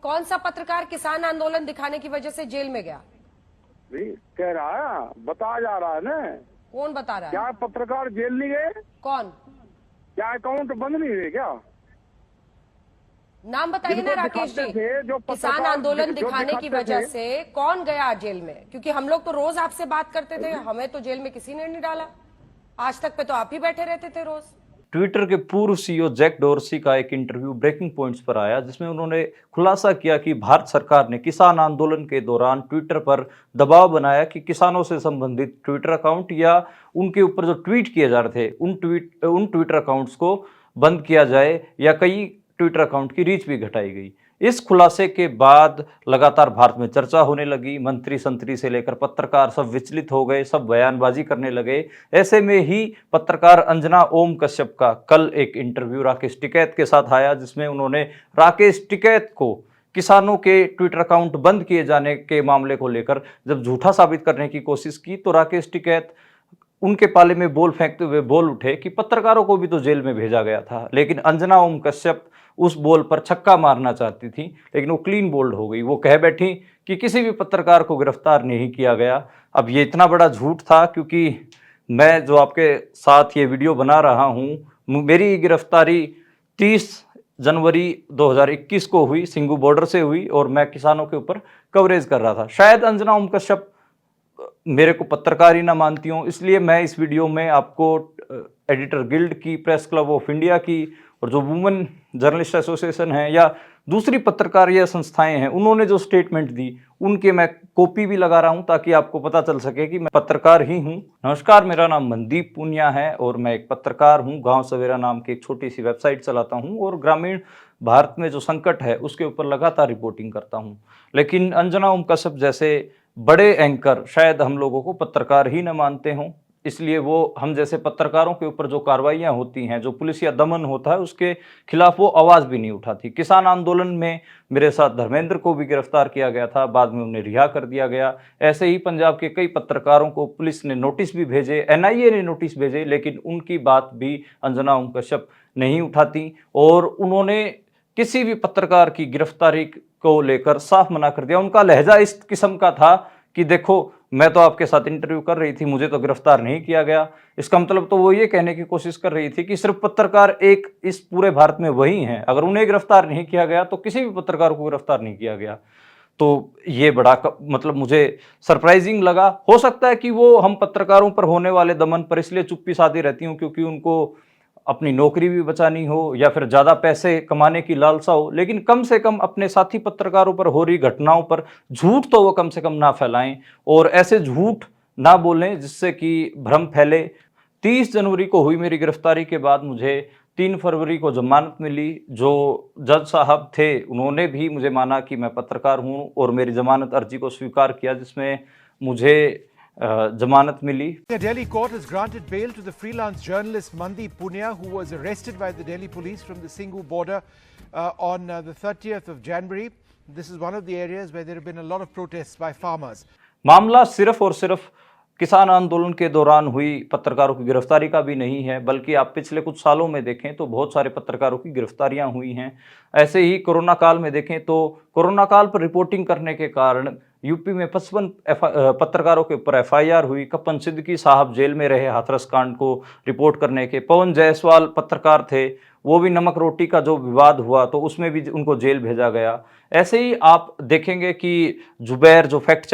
कौन सा पत्रकार किसान आंदोलन दिखाने की वजह से जेल में गया? भी कह रहा है, बताया जा रहा है ना। कौन बता रहा है? क्या पत्रकार जेल नहीं गए? कौन? क्या अकाउंट बंद नहीं हुए क्या? नाम बताइए ना राकेश जी। किसान आंदोलन दिखाने की वजह से कौन गया जेल में? क्योंकि हम लोग तो रोज आपसे बात करते थे, हमें तो जेल में किसी ने नहीं डाला। आज तक पे तो आप ही बैठे रहते थे रोज। ट्विटर के पूर्व सीईओ जैक डोर्सी का एक इंटरव्यू ब्रेकिंग पॉइंट्स पर आया, जिसमें उन्होंने खुलासा किया कि भारत सरकार ने किसान आंदोलन के दौरान ट्विटर पर दबाव बनाया कि किसानों से संबंधित ट्विटर अकाउंट या उनके ऊपर जो ट्वीट किए जा रहे थे उन ट्विटर अकाउंट्स को बंद किया जाए, या कई ट्विटर अकाउंट की रीच भी घटाई गई। इस खुलासे के बाद लगातार भारत में चर्चा होने लगी। मंत्री संतरी से लेकर पत्रकार सब विचलित हो गए, सब बयानबाजी करने लगे। ऐसे में ही पत्रकार अंजना ओम कश्यप का कल एक इंटरव्यू राकेश टिकैत के साथ आया, जिसमें उन्होंने राकेश टिकैत को किसानों के ट्विटर अकाउंट बंद किए जाने के मामले को लेकर जब झूठा साबित करने की कोशिश की, तो राकेश टिकैत उनके पाले में बोल फेंकते हुए बोल उठे कि पत्रकारों को भी तो जेल में भेजा गया था। लेकिन अंजना ओम कश्यप उस बोल पर छक्का मारना चाहती थी, लेकिन वो क्लीन बोल्ड हो गई। वो कह बैठी कि किसी भी पत्रकार को गिरफ्तार नहीं किया गया। अब ये इतना बड़ा झूठ था, क्योंकि मैं जो आपके साथ ये वीडियो बना रहा हूँ, मेरी गिरफ्तारी 30 जनवरी 2021 को हुई, सिंगू बॉर्डर से हुई, और मैं किसानों के ऊपर कवरेज कर रहा था। शायद अंजना ओम कश्यप मेरे को पत्रकार ही ना मानती हूँ, इसलिए मैं इस वीडियो में आपको एडिटर गिल्ड की, प्रेस क्लब ऑफ इंडिया की, और जो वुमेन जर्नलिस्ट एसोसिएशन है या दूसरी पत्रकारिता संस्थाएं हैं, उन्होंने जो स्टेटमेंट दी उनके मैं कॉपी भी लगा रहा हूं, ताकि आपको पता चल सके कि मैं पत्रकार ही हूं। नमस्कार, मेरा नाम मनदीप पुनिया है और मैं एक पत्रकार हूं। गांव सवेरा नाम की एक छोटी सी वेबसाइट चलाता हूं और ग्रामीण भारत में जो संकट है उसके ऊपर लगातार रिपोर्टिंग करता हूं। लेकिन अंजना ओम कश्यप जैसे बड़े एंकर शायद हम लोगों को पत्रकार ही न मानते हों, इसलिए वो हम जैसे पत्रकारों के ऊपर जो कार्रवाइयां होती हैं, जो पुलिस या दमन होता है, उसके खिलाफ वो आवाज़ भी नहीं उठाती। किसान आंदोलन में मेरे साथ धर्मेंद्र को भी गिरफ्तार किया गया था, बाद में उन्हें रिहा कर दिया गया। ऐसे ही पंजाब के कई पत्रकारों को पुलिस ने नोटिस भी भेजे, एनआईए ने नोटिस भेजे, लेकिन उनकी बात भी अंजना ओम कश्यप नहीं उठाती। और उन्होंने किसी भी पत्रकार की गिरफ्तारी को लेकर साफ मना कर दिया। उनका लहजा इस किस्म का था कि देखो, मैं तो आपके साथ इंटरव्यू कर रही थी, मुझे तो गिरफ्तार नहीं किया गया। इसका मतलब तो वो ये कहने की कोशिश कर रही थी कि सिर्फ पत्रकार एक इस पूरे भारत में वही हैं, अगर उन्हें गिरफ्तार नहीं किया गया तो किसी भी पत्रकार को गिरफ्तार नहीं किया गया। तो ये बड़ा मतलब मुझे सरप्राइजिंग लगा। हो सकता है कि वो हम पत्रकारों पर होने वाले दमन पर इसलिए चुप्पी साधी रहती हूँ क्योंकि उनको अपनी नौकरी भी बचानी हो या फिर ज़्यादा पैसे कमाने की लालसा हो, लेकिन कम से कम अपने साथी पत्रकारों पर हो रही घटनाओं पर झूठ तो वो कम से कम ना फैलाएं और ऐसे झूठ ना बोलें जिससे कि भ्रम फैले। 30 जनवरी को हुई मेरी गिरफ्तारी के बाद मुझे 3 फरवरी को जमानत मिली। जो जज साहब थे उन्होंने भी मुझे माना कि मैं पत्रकार हूं और मेरी जमानत अर्जी को स्वीकार किया, जिसमें मुझे जमानत मिली। The Delhi court has granted bail to the freelance journalist Mandeep Punia, who was arrested by the Delhi police from the Singhu border on the 30th of January. This is one of the areas where there have been a lot of protests by farmers. मामला सिर्फ और सिर्फ किसान आंदोलन के दौरान हुई पत्रकारों की गिरफ्तारी का भी नहीं है, बल्कि आप पिछले कुछ सालों में देखें तो बहुत सारे पत्रकारों की गिरफ्तारियां हुई हैं। ऐसे ही कोरोना काल में देखें तो कोरोना काल पर रिपोर्टिंग करने के कारण यूपी में 55 पत्रकारों के ऊपर एफआईआर हुई। कप्पन सिद्दीकी साहब जेल में रहे हाथरस कांड को रिपोर्ट करने के। पवन जायसवाल पत्रकार थे, वो भी नमक रोटी का जो विवाद हुआ तो उसमें भी उनको जेल भेजा गया। ऐसे ही आप देखेंगे कि जुबैर जो फैक्ट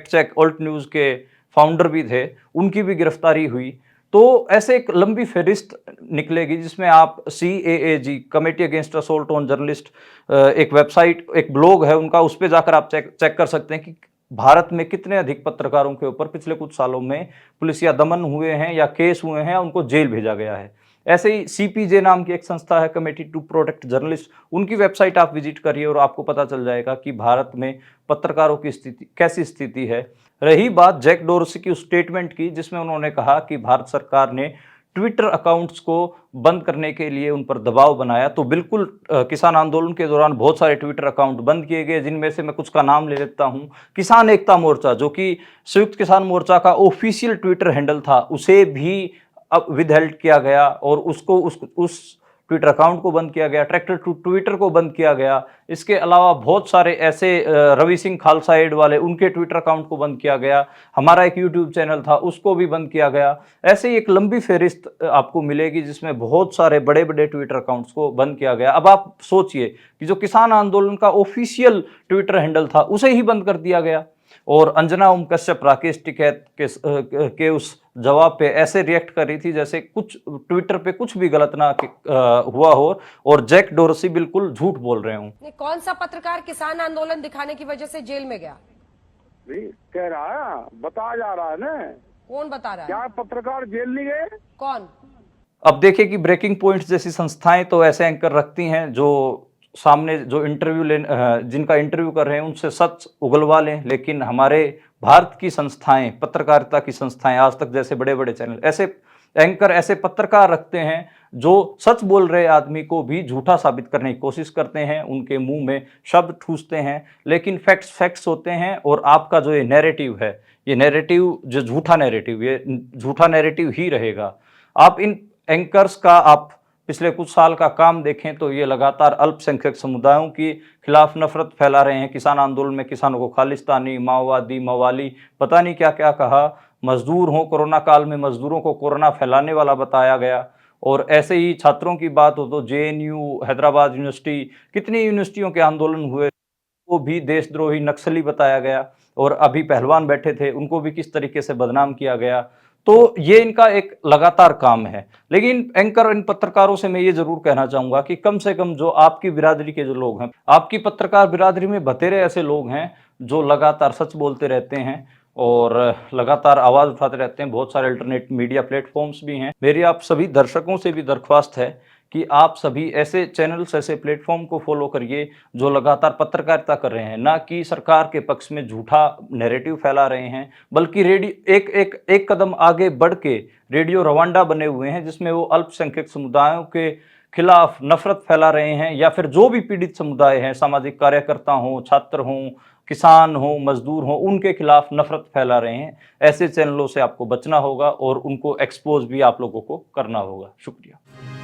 चेक ऑल्ट न्यूज़ के फाउंडर भी थे, उनकी भी गिरफ्तारी हुई। तो ऐसे एक लंबी फहरिस्त निकलेगी जिसमें आप CAAG, committee against assault on journalist, एक वेबसाइट, एक ब्लॉग है उनका, उस पर जाकर आप चेक कर सकते हैं कि भारत में कितने अधिक पत्रकारों के ऊपर पिछले कुछ सालों में पुलिस या दमन हुए हैं या केस हुए हैं, उनको जेल भेजा गया है। ऐसे ही CPJ नाम की एक संस्था है, कमेटी टू प्रोटेक्ट जर्नलिस्ट, उनकी वेबसाइट आप विजिट करिए और आपको पता चल जाएगा कि भारत में पत्रकारों की स्थिति कैसी स्थिति है। रही बात जैक डोर्सी की उस स्टेटमेंट की जिसमें उन्होंने कहा कि भारत सरकार ने ट्विटर अकाउंट्स को बंद करने के लिए उन पर दबाव बनाया, तो बिल्कुल किसान आंदोलन के दौरान बहुत सारे ट्विटर अकाउंट बंद किए गए, जिनमें से मैं कुछ का नाम ले लेता हूं। किसान एकता मोर्चा, जो कि संयुक्त किसान मोर्चा का ऑफिशियल ट्विटर हैंडल था, उसे भी अब विदहेल्ड किया गया और उसको उस ट्विटर अकाउंट को बंद किया गया, ट्रैक्टर टू ट्विटर को बंद किया गया। इसके अलावा बहुत सारे ऐसे रवि सिंह खालसा एड वाले उनके ट्विटर अकाउंट को बंद किया गया। हमारा एक यूट्यूब चैनल था उसको भी बंद किया गया। ऐसे ही एक लंबी फहरिस्त आपको मिलेगी जिसमें बहुत सारे बड़े बड़े ट्विटर अकाउंट्स को बंद किया गया। अब आप सोचिए कि जो किसान आंदोलन का ऑफिशियल ट्विटर हैंडल था उसे ही बंद कर दिया गया। और अंजना ओम कश्यप राकेश टिकैत के उस जवाब पे ऐसे रिएक्ट कर रही थी जैसे कुछ ट्विटर पे कुछ भी गलत ना हुआ हो और जैक डोरसी बिल्कुल झूठ बोल रहे हूँ। कौन सा पत्रकार किसान आंदोलन दिखाने की वजह से जेल में गया? कह रहा है, बताया जा रहा है ना। कौन बता रहा है? क्या पत्रकार जेल नहीं गए? कौन? अब देखिए कि ब्रेकिंग पॉइंट्स जैसी संस्थाएं तो ऐसे एंकर रखती हैं जो सामने जो इंटरव्यू जिनका इंटरव्यू कर रहे हैं उनसे सच उगलवा लें, लेकिन हमारे भारत की संस्थाएं, पत्रकारिता की संस्थाएं, आज तक जैसे बड़े बड़े चैनल, ऐसे एंकर, ऐसे पत्रकार रखते हैं जो सच बोल रहे आदमी को भी झूठा साबित करने की कोशिश करते हैं, उनके मुंह में शब्द ठूसते हैं, लेकिन फैक्ट्स होते हैं। और आपका जो ये नैरेटिव है, ये नैरेटिव जो झूठा नैरेटिव, ये झूठा नैरेटिव ही रहेगा। आप इन एंकर्स का आप पिछले कुछ साल का काम देखें तो ये लगातार अल्पसंख्यक समुदायों के खिलाफ नफरत फैला रहे हैं। किसान आंदोलन में किसानों को खालिस्तानी, माओवादी, मवाली, पता नहीं क्या क्या कहा। मजदूर हों, कोरोना काल में मजदूरों को कोरोना फैलाने वाला बताया गया। और ऐसे ही छात्रों की बात हो तो JNU, हैदराबाद यूनिवर्सिटी, कितनी यूनिवर्सिटियों के आंदोलन हुए, वो भी देशद्रोही, नक्सली बताया गया। और अभी पहलवान बैठे थे, उनको भी किस तरीके से बदनाम किया गया। तो ये इनका एक लगातार काम है। लेकिन एंकर, इन पत्रकारों से मैं ये जरूर कहना चाहूंगा कि कम से कम जो आपकी बिरादरी के जो लोग हैं, आपकी पत्रकार बिरादरी में बतेरे ऐसे लोग हैं जो लगातार सच बोलते रहते हैं और लगातार आवाज उठाते रहते हैं। बहुत सारे अल्टरनेट मीडिया प्लेटफॉर्म्स भी हैं। मेरी आप सभी दर्शकों से भी दरख्वास्त है कि आप सभी ऐसे चैनल्स, ऐसे प्लेटफॉर्म को फॉलो करिए जो लगातार पत्रकारिता कर रहे हैं, ना कि सरकार के पक्ष में झूठा नैरेटिव फैला रहे हैं, बल्कि रेडियो एक कदम आगे बढ़ के रेडियो रवांडा बने हुए हैं जिसमें वो अल्पसंख्यक समुदायों के खिलाफ नफरत फैला रहे हैं, या फिर जो भी पीड़ित समुदाय हैं, सामाजिक कार्यकर्ता हों, छात्र हों, किसान हों, मजदूर हों, उनके खिलाफ नफरत फैला रहे हैं। ऐसे चैनलों से आपको बचना होगा और उनको एक्सपोज भी आप लोगों को करना होगा। शुक्रिया।